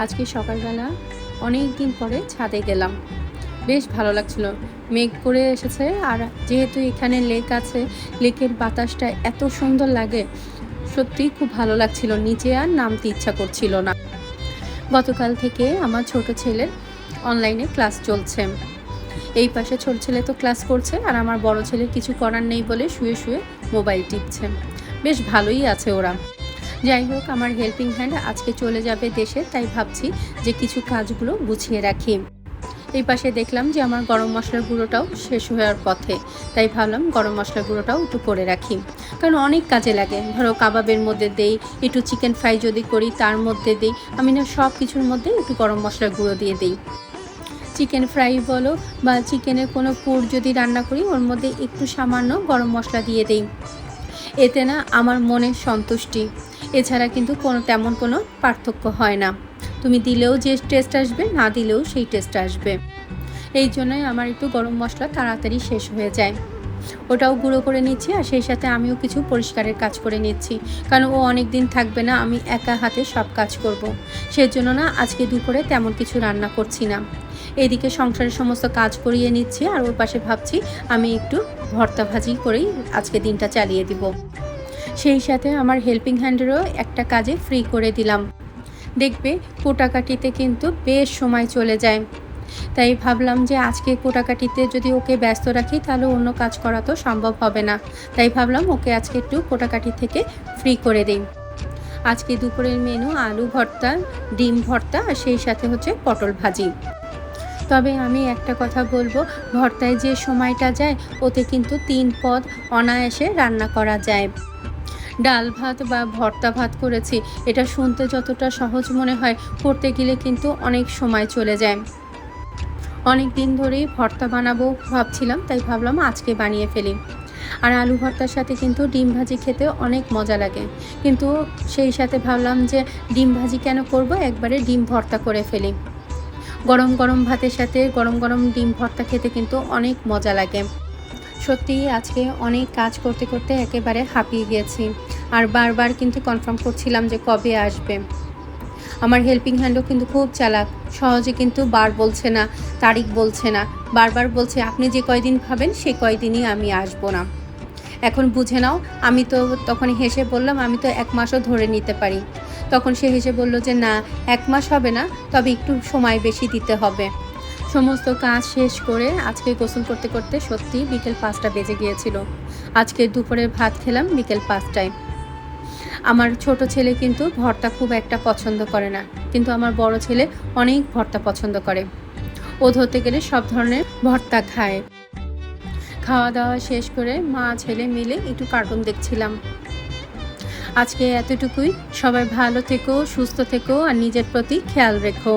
আজকে সকালবেলা অনেক দিন পরে ছাদে গেলাম। বেশ ভালো লাগছিল। মেঘ করে এসেছে আর যেহেতু এখানে লেক আছে, লেকের বাতাসটা এত সুন্দর লাগে। সত্যিই খুব ভালো লাগছিল। নিচে আর নামতে ইচ্ছা করছিল না। গতকাল থেকে আমার ছোট ছেলের অনলাইনে ক্লাস চলছে। এই পাশে ছোট ছেলে তো ক্লাস করছে আর আমার বড় ছেলের কিছু করার নেই বলে শুয়ে শুয়ে মোবাইল টিপছে। বেশ ভালোই আছে ওরা। যাই হোক, আমার হেল্পিং হ্যান্ড আজকে চলে যাবে দেশে, তাই ভাবছি যে কিছু কাজগুলো গুছিয়ে রাখি। এই পাশে দেখলাম যে আমার গরম মশলার গুঁড়োটাও শেষ হওয়ার পথে, তাই ভাবলাম গরম মশলার গুঁড়োটাও একটু করে রাখি, কারণ অনেক কাজে লাগে। ধরো কাবাবের মধ্যে দেই, একটু চিকেন ফ্রাই যদি করি তার মধ্যে দিই, আমি না সব কিছুর মধ্যে একটু গরম মশলার গুঁড়ো দিয়ে দিই। চিকেন ফ্রাই বলো বা চিকেনের কোনো পুর যদি রান্না করি, ওর মধ্যে একটু সামান্য গরম মশলা দিয়ে দিই। এতে না আমার মনের সন্তুষ্টি, এছাড়া কিন্তু তেমন কোনো পার্থক্য হয় না। তুমি দিলেও যে টেস্ট আসবে, না দিলেও সেই টেস্ট আসবে। এই জন্যই আমার একটু গরম মশলা তাড়াতাড়ি শেষ হয়ে যায়। ওটাও গুঁড়ো করে নিচ্ছি আর সেই সাথে আমিও কিছু পরিষ্কারের কাজ করে নিচ্ছি, কারণ ও অনেক দিন থাকবে না, আমি একা হাতে সব কাজ করব। সেজন্য না আজকে দুপুরে তেমন কিছু রান্না করছি না। এদিকে সংসারের সমস্ত কাজ করিয়ে নিচ্ছি আর ওর পাশে ভাবছি আমি একটু ভর্তা ভাজি করেই আজকে দিনটা চালিয়ে দিব। সেই সাথে আমার হেল্পিং হ্যান্ডেরও একটা কাজে ফ্রি করে দিলাম। দেখবে কোটাকাটিতে কিন্তু বেশ সময় চলে যায়, তাই ভাবলাম যে আজকে কোটাকাটিতে যদি ওকে ব্যস্ত রাখি তাহলে অন্য কাজ করা তো সম্ভব হবে না। তাই ভাবলাম ওকে আজকে একটু কোটাকাটি থেকে ফ্রি করে দিই। আজকে দুপুরের মেনু আলু ভর্তা, ডিম ভর্তা আর সেই সাথে হচ্ছে পটল ভাজি। তবে আমি একটা কথা বলবো, ভর্তায় যে সময়টা যায় ওতে কিন্তু 3 পদ অনায়াসে রান্না করা যায়। ডাল ভাত বা ভর্তা ভাত করেছি, এটা শুনতে যতটা সহজ মনে হয়, করতে গেলে কিন্তু অনেক সময় চলে যায়। অনেক দিন ধরেই ভর্তা বানাবো ভাবছিলাম, তাই ভাবলাম আজকে বানিয়ে ফেলি। আর আলু ভর্তার সাথে কিন্তু ডিম ভাজি খেতে অনেক মজা লাগে, কিন্তু সেই সাথে ভাবলাম যে ডিম ভাজি কেন করব, একবারে ডিম ভর্তা করে ফেলি। গরম গরম ভাতের সাথে গরম গরম ডিম ভর্তা খেতে কিন্তু অনেক মজা লাগে। সত্যিই আজকে অনেক কাজ করতে করতে একেবারে হাঁপিয়ে গিয়েছি, আর বারবার কিন্তু কনফার্ম করছিলাম যে কবে আসবে। আমার হেল্পিং হ্যান্ডও কিন্তু খুব চালাক, সহজে কিন্তু বার বলছে না, তারিখ বলছে না, বারবার বলছে আপনি যে কয়দিন ভাবেন সে কয়দিনই আমি আসবো না। এখন বুঝে নাও, আমি তো তখন হেসে বললাম আমি তো 1 মাসও ধরে নিতে পারি। তখন সে হেসে বলল যে না, 1 মাস হবে না, তবে একটু সময় বেশি দিতে হবে। সমস্ত কাজ শেষ করে আজকে গোসল করতে করতে সত্যি বিকেল 5টা বেজে গিয়েছিল। আজকে দুপুরের ভাত খেলাম বিকেল 5টায়। আমার ছোট ছেলে কিন্তু ভর্তা খুব একটা পছন্দ করে না, কিন্তু আমার বড় ছেলে অনেক ভর্তা পছন্দ করে। ও ধরতে গেলে সব ধরনের ভর্তা খায়। খাওয়া দাওয়া শেষ করে মা ছেলে মিলে একটু কার্টুন দেখছিলাম। আজকে এতটুকুই। সবাই ভালো থেকো, সুস্থ থেকো আর নিজের প্রতি খেয়াল রেখো।